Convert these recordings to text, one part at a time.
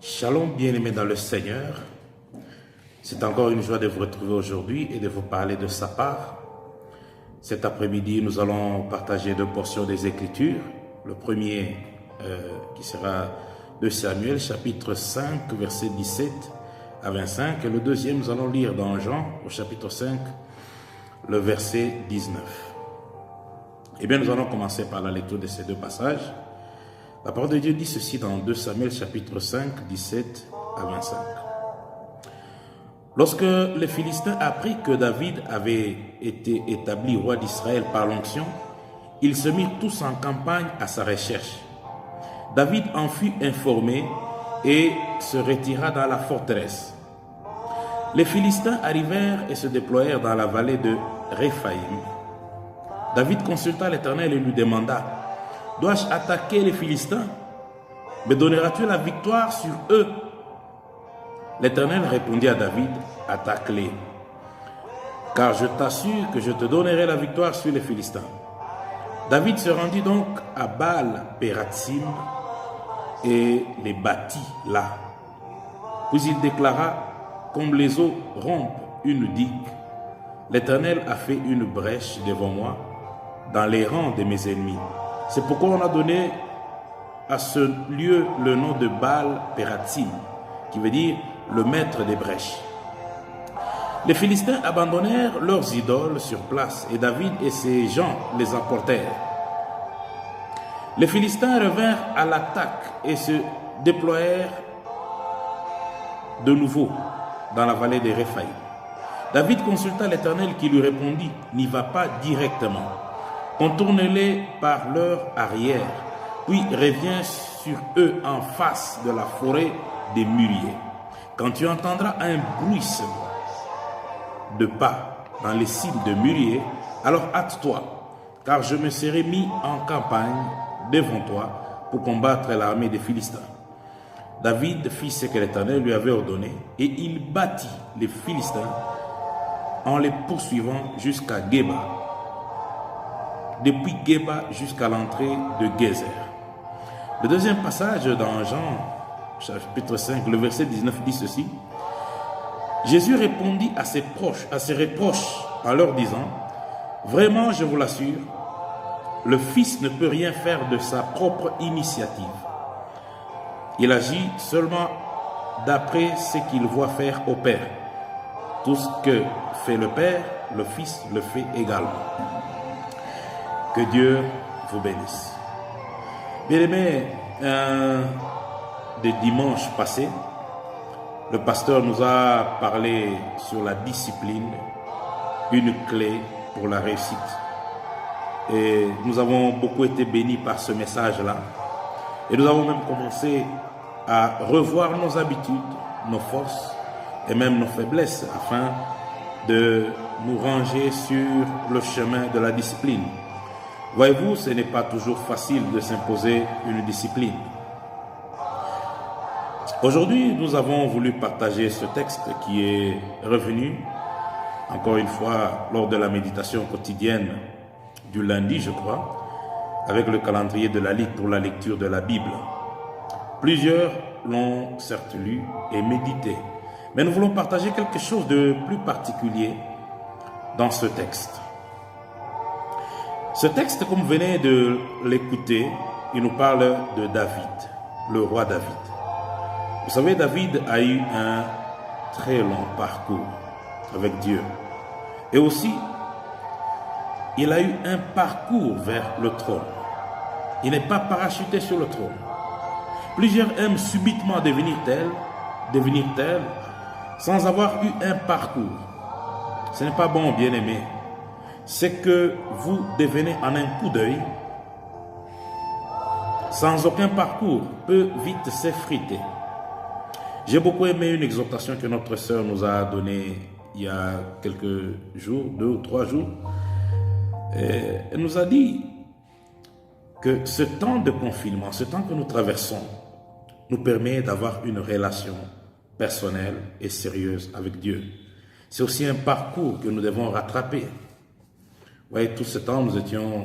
Shalom bien-aimés dans le Seigneur, c'est encore une joie de vous retrouver aujourd'hui et de vous parler de sa part. Cet après-midi, nous allons partager deux portions des Écritures. Le premier qui sera de Samuel, chapitre 5, versets 17 à 25. Et le deuxième, nous allons lire dans Jean, au chapitre 5, le verset 19. Eh bien, nous allons commencer par la lecture de ces deux passages. La parole de Dieu dit ceci dans 2 Samuel chapitre 5, 17 à 25. Lorsque les Philistins apprirent que David avait été établi roi d'Israël par l'onction, ils se mirent tous en campagne à sa recherche. David en fut informé et se retira dans la forteresse. Les Philistins arrivèrent et se déployèrent dans la vallée de Réphaïm. David consulta l'Éternel et lui demanda: dois-je attaquer les Philistins? Me donneras-tu la victoire sur eux? L'Éternel répondit à David: attaque-les, car je t'assure que je te donnerai la victoire sur les Philistins. David se rendit donc à Baal-Pératsim et les bâtit là. Puis il déclara: comme les eaux rompent une digue, l'Éternel a fait une brèche devant moi dans les rangs de mes ennemis. C'est pourquoi on a donné à ce lieu le nom de Baal-Pératsim, qui veut dire le maître des brèches. Les Philistins abandonnèrent leurs idoles sur place et David et ses gens les emportèrent. Les Philistins revinrent à l'attaque et se déployèrent de nouveau dans la vallée de Réphaïm. David consulta l'Éternel qui lui répondit: n'y va pas directement. Contourne-les par leur arrière, puis reviens sur eux en face de la forêt des mûriers. Quand tu entendras un bruissement de pas dans les cimes de mûriers, alors hâte-toi, car je me serai mis en campagne devant toi pour combattre l'armée des Philistins. David fit ce que l'Éternel lui avait ordonné, et il battit les Philistins en les poursuivant jusqu'à Géba, depuis Géba jusqu'à l'entrée de Gézer. Le deuxième passage dans Jean, chapitre 5, le verset 19 dit ceci: Jésus répondit à ses reproches en leur disant: vraiment, je vous l'assure, le Fils ne peut rien faire de sa propre initiative. Il agit seulement d'après ce qu'il voit faire au Père. Tout ce que fait le Père, le Fils le fait également. Que Dieu vous bénisse. Bien-aimés, de dimanche passé, le pasteur nous a parlé sur la discipline, une clé pour la réussite. Et nous avons beaucoup été bénis par ce message-là. Et nous avons même commencé à revoir nos habitudes, nos forces et même nos faiblesses afin de nous ranger sur le chemin de la discipline. Voyez-vous, ce n'est pas toujours facile de s'imposer une discipline. Aujourd'hui, nous avons voulu partager ce texte qui est revenu, encore une fois, lors de la méditation quotidienne du lundi, je crois, avec le calendrier de la Ligue pour la lecture de la Bible. Plusieurs l'ont certes lu et médité, mais nous voulons partager quelque chose de plus particulier dans ce texte. Ce texte, comme vous venez de l'écouter, il nous parle de David, le roi David. Vous savez, David a eu un très long parcours avec Dieu. Et aussi, il a eu un parcours vers le trône. Il n'est pas parachuté sur le trône. Plusieurs aiment subitement devenir tels, sans avoir eu un parcours. Ce n'est pas bon, bien-aimé. C'est que vous devenez en un coup d'œil, sans aucun parcours, peut vite s'effriter. J'ai beaucoup aimé une exhortation que notre sœur nous a donnée il y a quelques jours, 2 ou 3 jours. Elle nous a dit que ce temps de confinement, ce temps que nous traversons, nous permet d'avoir une relation personnelle et sérieuse avec Dieu. C'est aussi un parcours que nous devons rattraper. Vous voyez, tout ce temps, nous étions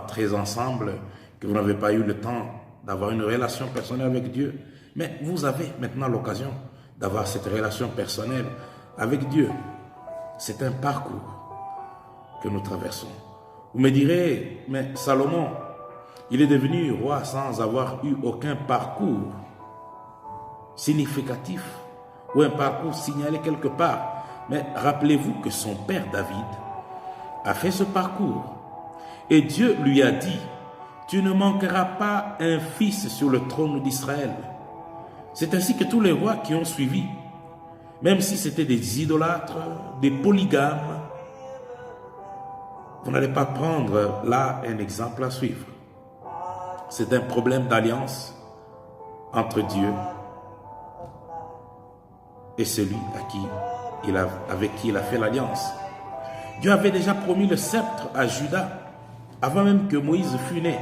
très ensemble, que vous n'avez pas eu le temps d'avoir une relation personnelle avec Dieu. Mais vous avez maintenant l'occasion d'avoir cette relation personnelle avec Dieu. C'est un parcours que nous traversons. Vous me direz, mais Salomon, il est devenu roi sans avoir eu aucun parcours significatif ou un parcours signalé quelque part. Mais rappelez-vous que son père David a fait ce parcours. Et Dieu lui a dit, tu ne manqueras pas un fils sur le trône d'Israël. C'est ainsi que tous les rois qui ont suivi, même si c'était des idolâtres, des polygames, vous n'allez pas prendre là un exemple à suivre. C'est un problème d'alliance entre Dieu et celui avec qui il a fait l'alliance. Dieu avait déjà promis le sceptre à Juda avant même que Moïse fût né.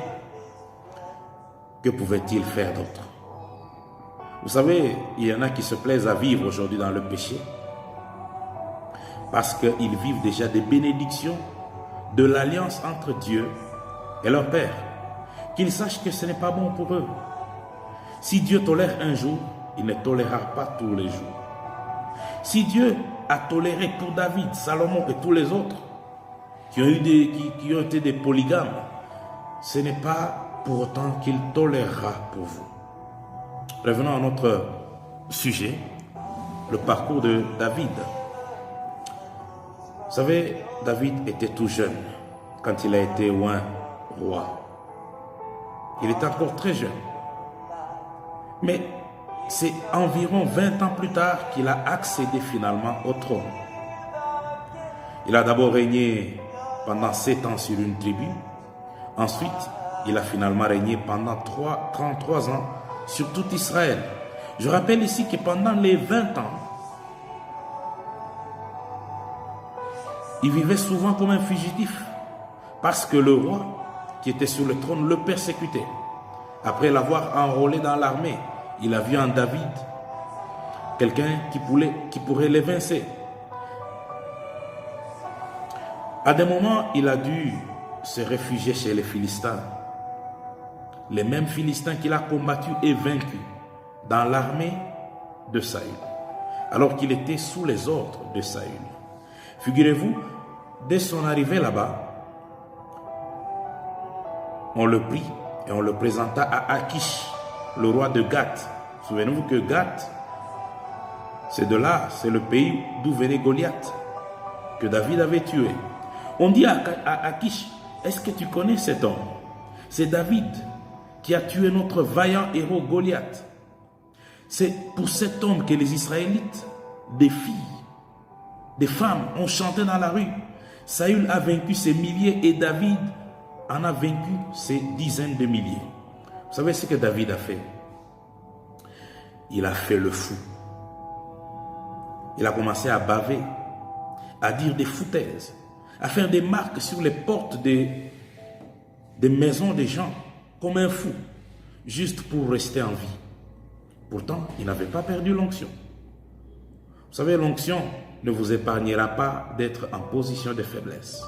Que pouvait-il faire d'autre? Vous savez, il y en a qui se plaisent à vivre aujourd'hui dans le péché parce qu'ils vivent déjà des bénédictions de l'alliance entre Dieu et leur Père. Qu'ils sachent que ce n'est pas bon pour eux. Si Dieu tolère un jour, il ne tolérera pas tous les jours. Si Dieu a toléré pour David, Salomon et tous les autres qui ont été des polygames, ce n'est pas pour autant qu'il tolérera pour vous. Revenons à notre sujet, le parcours de David. Vous savez, David était tout jeune quand il a été oint roi. Il était encore très jeune. Mais c'est environ 20 ans plus tard qu'il a accédé finalement au trône. Il a d'abord régné pendant 7 ans sur une tribu. Ensuite, il a finalement régné pendant 33 ans sur tout Israël. Je rappelle ici que pendant les 20 ans, il vivait souvent comme un fugitif parce que le roi qui était sur le trône le persécutait. Après l'avoir enrôlé dans l'armée, il a vu en David quelqu'un qui pourrait l'évincer. À des moments, il a dû se réfugier chez les Philistins. Les mêmes Philistins qu'il a combattus et vaincus dans l'armée de Saül, alors qu'il était sous les ordres de Saül. Figurez-vous, dès son arrivée là-bas, on le prit et on le présenta à Akish, le roi de Gath. Souvenez-vous que Gath, c'est de là, c'est le pays d'où venait Goliath, que David avait tué. On dit à Akish, est-ce que tu connais cet homme? C'est David qui a tué notre vaillant héros Goliath. C'est pour cet homme que les Israélites, des filles, des femmes ont chanté dans la rue. Saül a vaincu ses milliers et David en a vaincu ses dizaines de milliers. Vous savez ce que David a fait? Il a fait le fou. Il a commencé à baver, à dire des foutaises, à faire des marques sur les portes des maisons des gens, comme un fou, juste pour rester en vie. Pourtant, il n'avait pas perdu l'onction. Vous savez, l'onction ne vous épargnera pas d'être en position de faiblesse.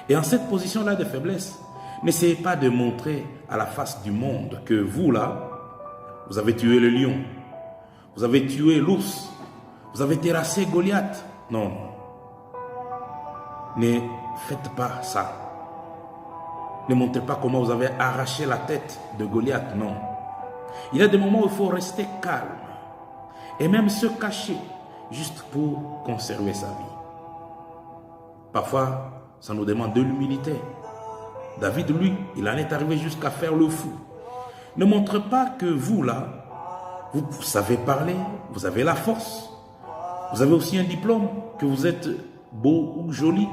Et en cette position-là de faiblesse, n'essayez pas de montrer à la face du monde que vous, là, vous avez tué le lion, vous avez tué l'ours, vous avez terrassé Goliath. Non. Ne faites pas ça. Ne montrez pas comment vous avez arraché la tête de Goliath. Non. Il y a des moments où il faut rester calme et même se cacher juste pour conserver sa vie. Parfois, ça nous demande de l'humilité. David, lui, il en est arrivé jusqu'à faire le fou. Ne montrez pas que vous, là, vous savez parler, vous avez la force, vous avez aussi un diplôme, que vous êtes beau ou joli.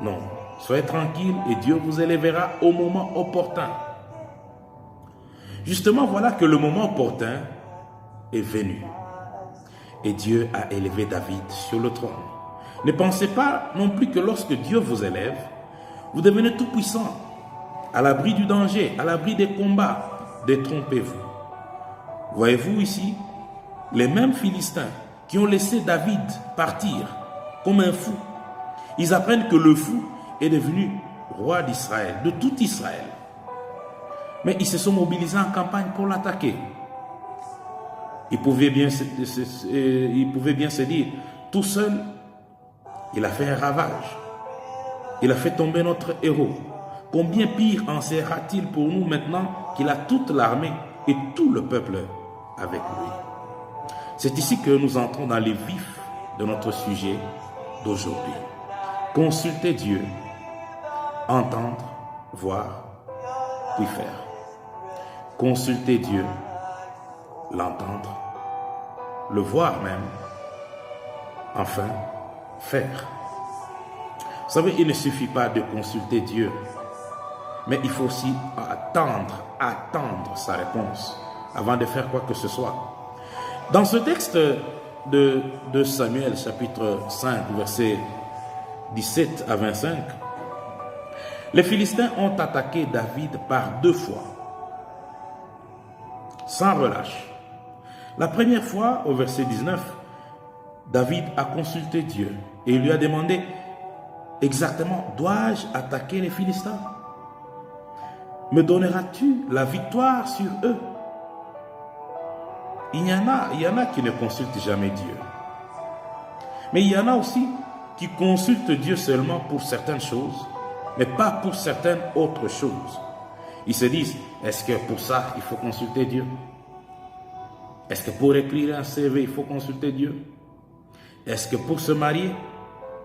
Non, soyez tranquille et Dieu vous élèvera au moment opportun. Justement, voilà que le moment opportun est venu. Et Dieu a élevé David sur le trône. Ne pensez pas non plus que lorsque Dieu vous élève, vous devenez tout puissant, à l'abri du danger, à l'abri des combats. Détrompez-vous. Voyez-vous ici, les mêmes Philistins qui ont laissé David partir comme un fou, ils apprennent que le fou est devenu roi d'Israël, de tout Israël. Mais ils se sont mobilisés en campagne pour l'attaquer. Il pouvait bien se dire, tout seul, il a fait un ravage. Il a fait tomber notre héros. Combien pire en sera-t-il pour nous maintenant qu'il a toute l'armée et tout le peuple avec lui? C'est ici que nous entrons dans les vifs de notre sujet d'aujourd'hui. Consulter Dieu, entendre, voir, puis faire. Consulter Dieu, l'entendre, le voir même, enfin, faire. Vous savez, il ne suffit pas de consulter Dieu, mais il faut aussi attendre sa réponse avant de faire quoi que ce soit. Dans ce texte de Samuel, chapitre 5, versets 17 à 25, les Philistins ont attaqué David par 2 fois, sans relâche. La première fois, au verset 19, David a consulté Dieu et il lui a demandé exactement, dois-je attaquer les Philistins? Me donneras-tu la victoire sur eux? Il y en a qui ne consultent jamais Dieu. Mais il y en a aussi qui consultent Dieu seulement pour certaines choses, mais pas pour certaines autres choses. Ils se disent, est-ce que pour ça, il faut consulter Dieu? Est-ce que pour écrire un CV, il faut consulter Dieu? Est-ce que pour se marier,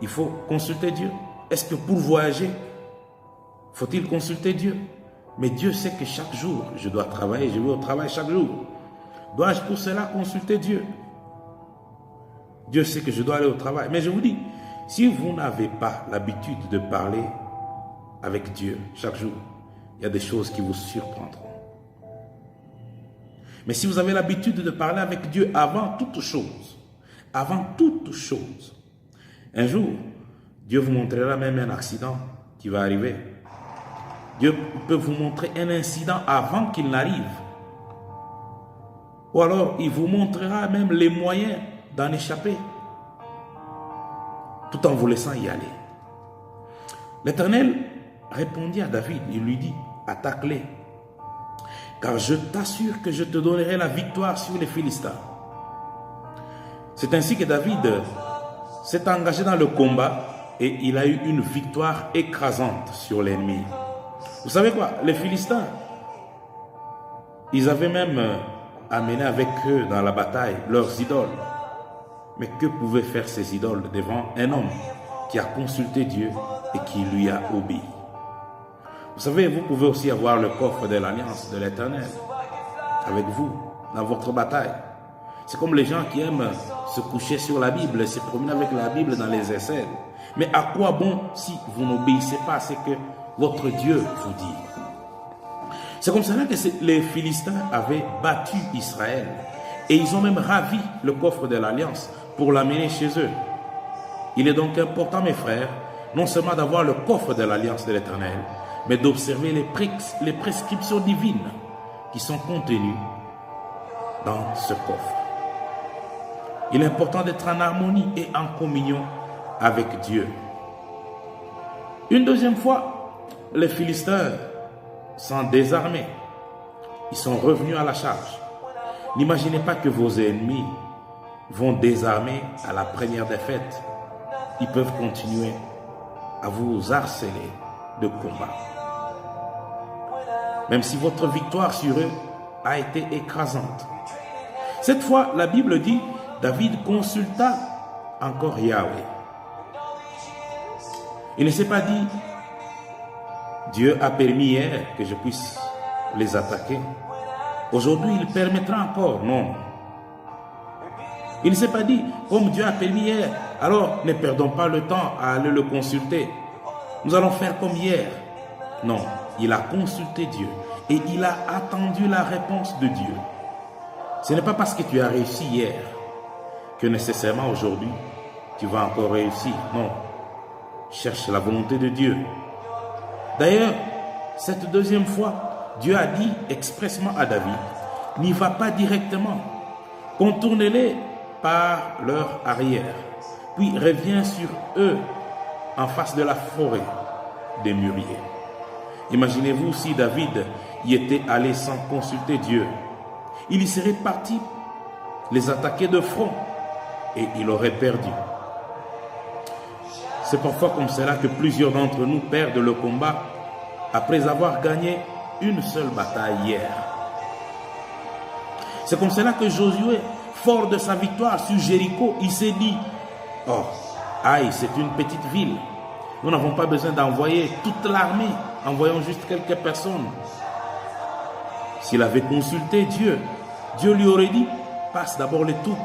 il faut consulter Dieu? Est-ce que pour voyager, faut-il consulter Dieu? Mais Dieu sait que chaque jour, je dois travailler, je vais au travail chaque jour. Dois-je pour cela consulter Dieu? Dieu sait que je dois aller au travail. Mais je vous dis, si vous n'avez pas l'habitude de parler avec Dieu chaque jour, il y a des choses qui vous surprendront. Mais si vous avez l'habitude de parler avec Dieu avant toute chose, un jour, Dieu vous montrera même un accident qui va arriver. Dieu peut vous montrer un incident avant qu'il n'arrive. Ou alors, il vous montrera même les moyens d'en échapper, tout en vous laissant y aller. L'Éternel répondit à David, il lui dit, attaque-les, car je t'assure que je te donnerai la victoire sur les Philistins. C'est ainsi que David s'est engagé dans le combat et il a eu une victoire écrasante sur l'ennemi. Vous savez quoi? Les Philistins, ils avaient même amené avec eux dans la bataille leurs idoles. Mais que pouvaient faire ces idoles devant un homme qui a consulté Dieu et qui lui a obéi? Vous savez, vous pouvez aussi avoir le coffre de l'alliance de l'Éternel avec vous dans votre bataille. C'est comme les gens qui aiment se coucher sur la Bible, se promener avec la Bible dans les aisselles. Mais à quoi bon si vous n'obéissez pas à ce que votre Dieu vous dit? C'est comme cela que les Philistins avaient battu Israël. Et ils ont même ravi le coffre de l'Alliance pour l'amener chez eux. Il est donc important, mes frères, non seulement d'avoir le coffre de l'Alliance de l'Éternel, mais d'observer les prescriptions divines qui sont contenues dans ce coffre. Il est important d'être en harmonie et en communion avec Dieu. Une deuxième fois, les Philistins sont désarmés. Ils sont revenus à la charge. N'imaginez pas que vos ennemis vont désarmer à la première défaite. Ils peuvent continuer à vous harceler de combat. Même si votre victoire sur eux a été écrasante. Cette fois, la Bible dit, David consulta encore Yahweh. Il ne s'est pas dit, Dieu a permis hier que je puisse les attaquer. Aujourd'hui, il permettra encore. Non. Il ne s'est pas dit, comme Dieu a permis hier, alors ne perdons pas le temps à aller le consulter. Nous allons faire comme hier. Non, il a consulté Dieu et il a attendu la réponse de Dieu. Ce n'est pas parce que tu as réussi hier que nécessairement aujourd'hui, tu vas encore réussir. Non. Cherche la volonté de Dieu. D'ailleurs, cette deuxième fois, Dieu a dit expressément à David, n'y va pas directement, contourne-les par leur arrière, puis reviens sur eux en face de la forêt des mûriers. Imaginez-vous si David y était allé sans consulter Dieu, il y serait parti les attaquer de front et il aurait perdu. C'est parfois comme cela que plusieurs d'entre nous perdent le combat après avoir gagné une seule bataille hier. C'est comme cela que Josué, fort de sa victoire sur Jéricho, il s'est dit, oh, aïe, c'est une petite ville. Nous n'avons pas besoin d'envoyer toute l'armée, envoyons juste quelques personnes. S'il avait consulté Dieu, Dieu lui aurait dit, passe d'abord les troupes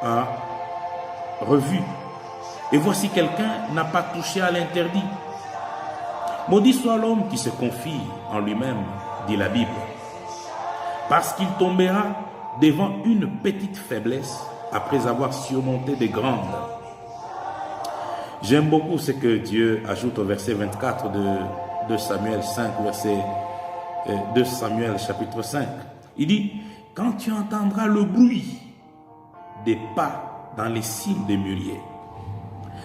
à revue. Et voici quelqu'un n'a pas touché à l'interdit. Maudit soit l'homme qui se confie en lui-même, dit la Bible, parce qu'il tombera devant une petite faiblesse après avoir surmonté des grandes. J'aime beaucoup ce que Dieu ajoute au verset 24 de 2 Samuel 5, verset 2 Samuel chapitre 5. Il dit, quand tu entendras le bruit des pas dans les cimes des mûriers,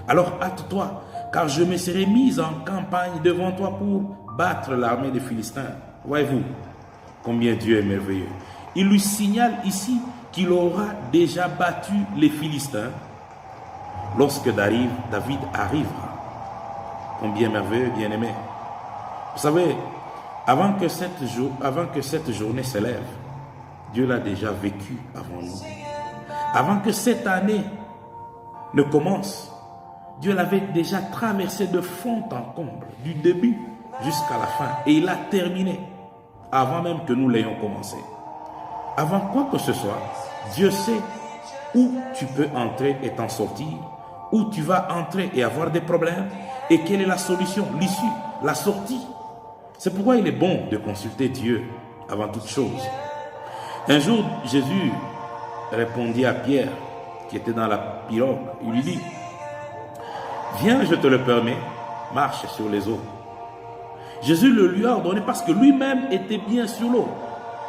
alors hâte-toi, car je me serai mise en campagne devant toi pour battre l'armée des Philistins. Voyez-vous combien Dieu est merveilleux. Il lui signale ici qu'il aura déjà battu les Philistins lorsque David arrivera. Combien merveilleux, bien-aimé. Vous savez, avant que cette journée s'élève, Dieu l'a déjà vécu avant nous. Avant que cette année ne commence, Dieu l'avait déjà traversé de fond en comble, du début jusqu'à la fin. Et il a terminé avant même que nous l'ayons commencé. Avant quoi que ce soit, Dieu sait où tu peux entrer et t'en sortir, où tu vas entrer et avoir des problèmes, et quelle est la solution, l'issue, la sortie. C'est pourquoi il est bon de consulter Dieu avant toute chose. Un jour, Jésus répondit à Pierre, qui était dans la pirogue. Il lui dit, viens, je te le permets, marche sur les eaux. Jésus le lui a ordonné parce que lui-même était bien sur l'eau.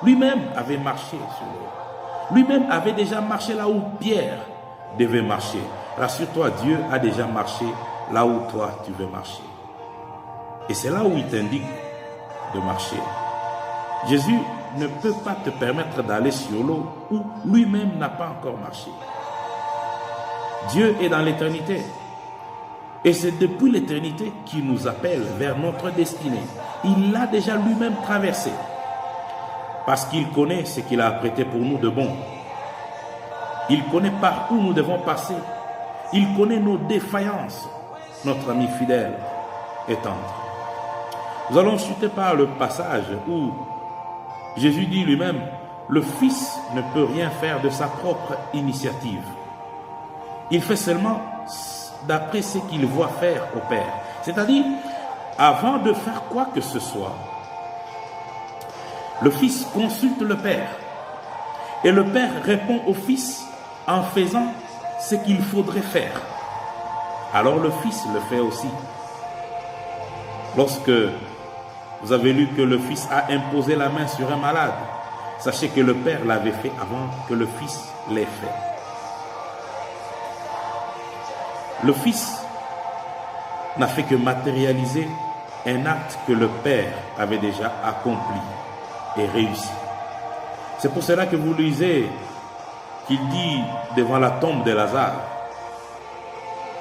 Lui-même avait marché sur l'eau. Lui-même avait déjà marché là où Pierre devait marcher. Rassure-toi, Dieu a déjà marché là où toi tu veux marcher. Et c'est là où il t'indique de marcher. Jésus ne peut pas te permettre d'aller sur l'eau où lui-même n'a pas encore marché. Dieu est dans l'éternité. Et c'est depuis l'éternité qu'il nous appelle vers notre destinée. Il l'a déjà lui-même traversé. Parce qu'il connaît ce qu'il a apprêté pour nous de bon. Il connaît par où nous devons passer. Il connaît nos défaillances, notre ami fidèle et tendre. Nous allons chuter par le passage où Jésus dit lui-même, le Fils ne peut rien faire de sa propre initiative. Il fait seulement d'après ce qu'il voit faire au Père. C'est-à-dire, avant de faire quoi que ce soit, le Fils consulte le Père. Et le Père répond au Fils en faisant ce qu'il faudrait faire. Alors le Fils le fait aussi. Lorsque vous avez lu que le Fils a imposé la main sur un malade, sachez que le Père l'avait fait avant que le Fils l'ait fait. Le Fils n'a fait que matérialiser un acte que le Père avait déjà accompli et réussi. C'est pour cela que vous lisez qu'il dit devant la tombe de Lazare,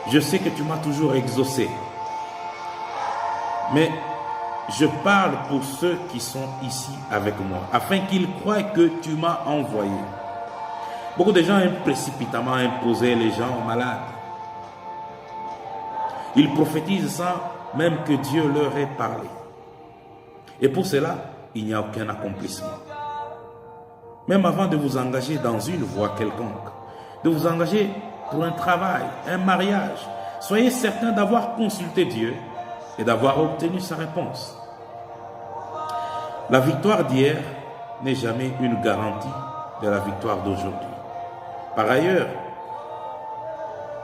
je sais que tu m'as toujours exaucé, mais je parle pour ceux qui sont ici avec moi, afin qu'ils croient que tu m'as envoyé. Beaucoup de gens aiment précipitamment imposer les gens malades. Ils prophétisent sans même que Dieu leur ait parlé. Et pour cela, il n'y a aucun accomplissement. Même avant de vous engager dans une voie quelconque, de vous engager pour un travail, un mariage, soyez certain d'avoir consulté Dieu et d'avoir obtenu sa réponse. La victoire d'hier n'est jamais une garantie de la victoire d'aujourd'hui. Par ailleurs,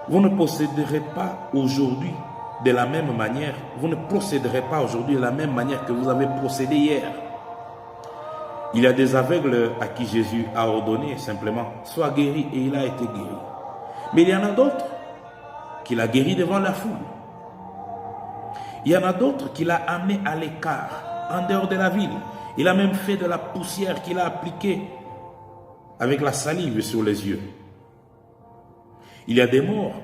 vous ne posséderez pas aujourd'hui de la même manière, vous ne procéderez pas aujourd'hui de la même manière que vous avez procédé hier. Il y a des aveugles à qui Jésus a ordonné simplement, sois guéri, et il a été guéri. Mais il y en a d'autres qu'il a guéri devant la foule. Il y en a d'autres qu'il a amenés à l'écart, en dehors de la ville. Il a même fait de la poussière qu'il a appliquée avec la salive sur les yeux. Il y a des morts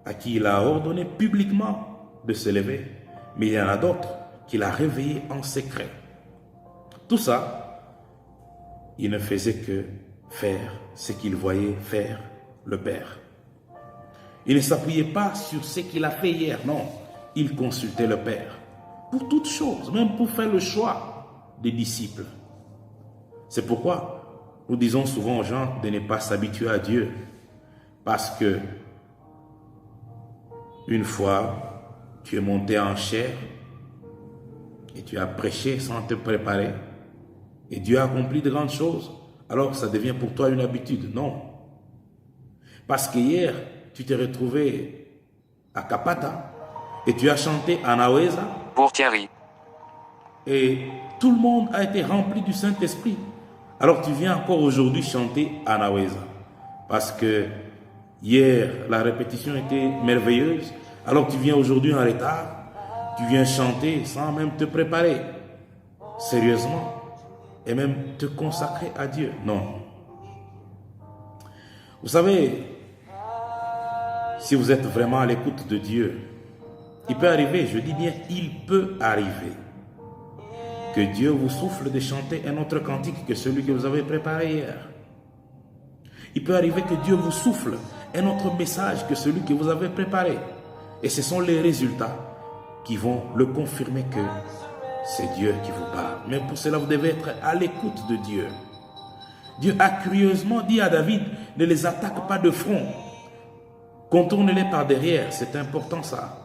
à qui il a ordonné publiquement de se lever, mais il y en a d'autres qu'il a réveillés en secret. Tout ça, il ne faisait que faire ce qu'il voyait faire le Père. Il ne s'appuyait pas sur ce qu'il a fait hier, non. Il consultait le Père pour toutes choses, même pour faire le choix des disciples. C'est pourquoi nous disons souvent aux gens de ne pas s'habituer à Dieu, parce que une fois tu es monté en chair et tu as prêché sans te préparer et Dieu a accompli de grandes choses, alors ça devient pour toi une habitude. Non. Parce qu'hier, tu t'es retrouvé à Kapata et tu as chanté Anaweza pour Thierry. Et tout le monde a été rempli du Saint-Esprit. Alors tu viens encore aujourd'hui chanter Anaweza. Parce que hier, la répétition était merveilleuse. Alors tu viens aujourd'hui en retard. Tu viens chanter sans même te préparer sérieusement et même te consacrer à Dieu. Non. Vous savez, si vous êtes vraiment à l'écoute de Dieu, il peut arriver, je dis bien, il peut arriver que Dieu vous souffle de chanter un autre cantique que celui que vous avez préparé hier. Il peut arriver que Dieu vous souffle un autre message que celui que vous avez préparé. Et ce sont les résultats qui vont le confirmer que c'est Dieu qui vous parle. Mais pour cela, vous devez être à l'écoute de Dieu. Dieu a curieusement dit à David, ne les attaque pas de front. Contourne-les par derrière, c'est important ça.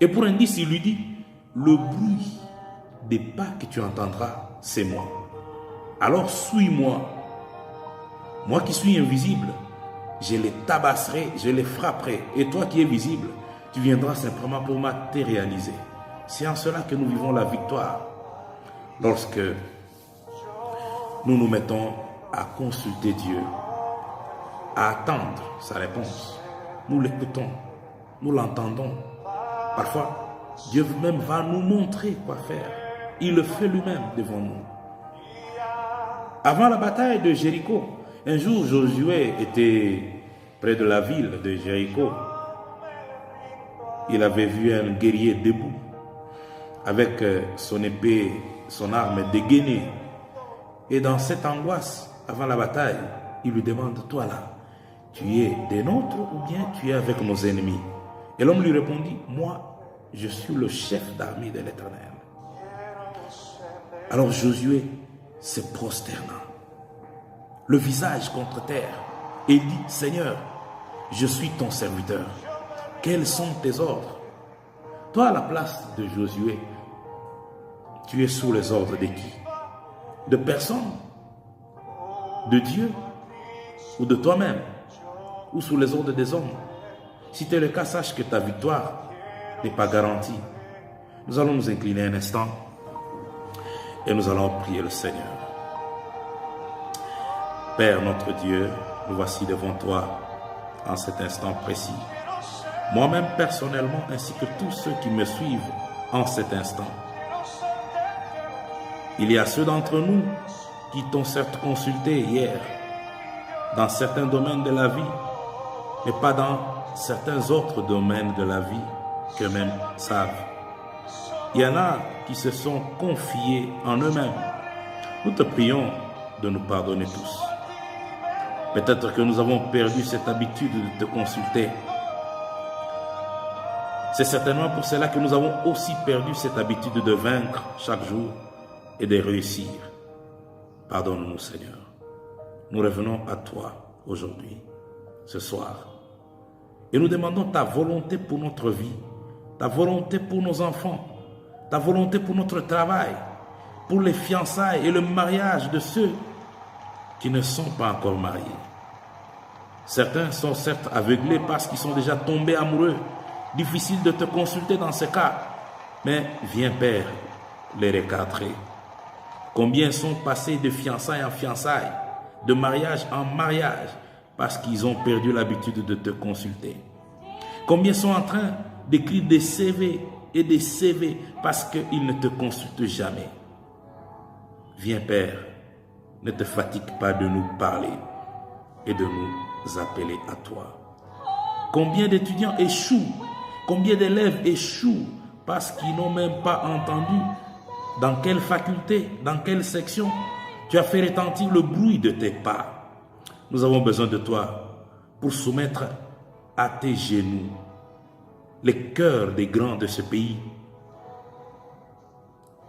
Et pour indice, il lui dit, le bruit des pas que tu entendras, c'est moi. Alors suis-moi. Moi qui suis invisible, je les tabasserai, je les frapperai. Et toi qui es visible, tu viendras simplement pour matérialiser. C'est en cela que nous vivons la victoire. Lorsque nous nous mettons à consulter Dieu, à attendre sa réponse, nous l'écoutons, nous l'entendons. Parfois, Dieu même va nous montrer quoi faire. Il le fait lui-même devant nous. Avant la bataille de Jéricho, un jour Josué était près de la ville de Jéricho. Il avait vu un guerrier debout, avec son épée, son arme dégainée. Et dans cette angoisse, avant la bataille, il lui demande, toi là, tu es des nôtres ou bien tu es avec nos ennemis? Et l'homme lui répondit, moi, je suis le chef d'armée de l'Éternel. Alors Josué se prosterna, le visage contre terre, et il dit, Seigneur, je suis ton serviteur. Quels sont tes ordres? Toi, à la place de Josué, tu es sous les ordres de qui? De personne? De Dieu? Ou de toi-même? Ou sous les ordres des hommes? Si tel est le cas, sache que ta victoire n'est pas garantie. Nous allons nous incliner un instant et nous allons prier le Seigneur. Père notre Dieu, nous voici devant toi en cet instant précis. Moi-même personnellement ainsi que tous ceux qui me suivent en cet instant. Il y a ceux d'entre nous qui t'ont certes consulté hier dans certains domaines de la vie, mais pas dans certains autres domaines de la vie qu'eux-mêmes savent. Il y en a qui se sont confiés en eux-mêmes. Nous te prions de nous pardonner tous. Peut-être que nous avons perdu cette habitude de te consulter. C'est certainement pour cela que nous avons aussi perdu cette habitude de vaincre chaque jour et de réussir. Pardonne-nous, Seigneur. Nous revenons à toi aujourd'hui, ce soir. Et nous demandons ta volonté pour notre vie, ta volonté pour nos enfants, ta volonté pour notre travail, pour les fiançailles et le mariage de ceux qui ne sont pas encore mariés. Certains sont certes aveuglés parce qu'ils sont déjà tombés amoureux. Difficile de te consulter dans ce cas, mais viens, Père, les recadrer. Combien sont passés de fiançailles en fiançailles, de mariage en mariage, parce qu'ils ont perdu l'habitude de te consulter. Combien sont en train d'écrire des CV et des CV parce qu'ils ne te consultent jamais. Viens, Père, ne te fatigue pas de nous parler et de nous appeler à toi. Combien d'étudiants échouent, combien d'élèves échouent parce qu'ils n'ont même pas entendu dans quelle faculté, dans quelle section tu as fait retentir le bruit de tes pas. Nous avons besoin de toi pour soumettre à tes genoux les cœurs des grands de ce pays.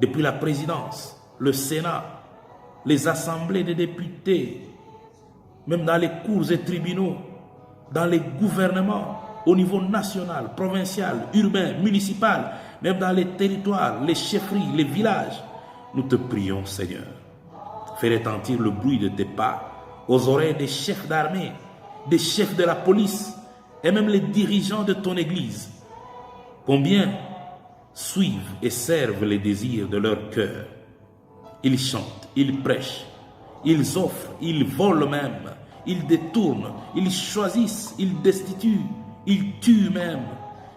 Depuis la présidence, le Sénat, les assemblées des députés, même dans les cours et tribunaux, dans les gouvernements, au niveau national, provincial, urbain, municipal, même dans les territoires, les chefferies, les villages, nous te prions, Seigneur. Fais retentir le bruit de tes pas aux oreilles des chefs d'armée, des chefs de la police et même les dirigeants de ton Église. Combien suivent et servent les désirs de leur cœur. Ils chantent, ils prêchent, ils offrent, ils volent même, ils détournent, ils choisissent, ils destituent, ils tuent même,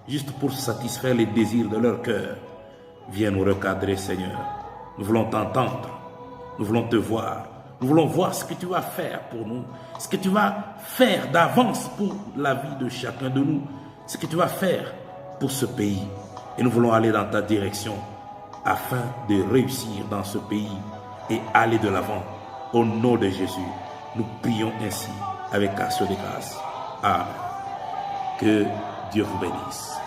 juste pour satisfaire les désirs de leur cœur. Viens nous recadrer, Seigneur. Nous voulons t'entendre, nous voulons te voir, nous voulons voir ce que tu vas faire pour nous, ce que tu vas faire d'avance pour la vie de chacun de nous, ce que tu vas faire pour ce pays. Et nous voulons aller dans ta direction afin de réussir dans ce pays et aller de l'avant. Au nom de Jésus, nous prions ainsi avec action de grâce. Amen. Que Dieu vous bénisse.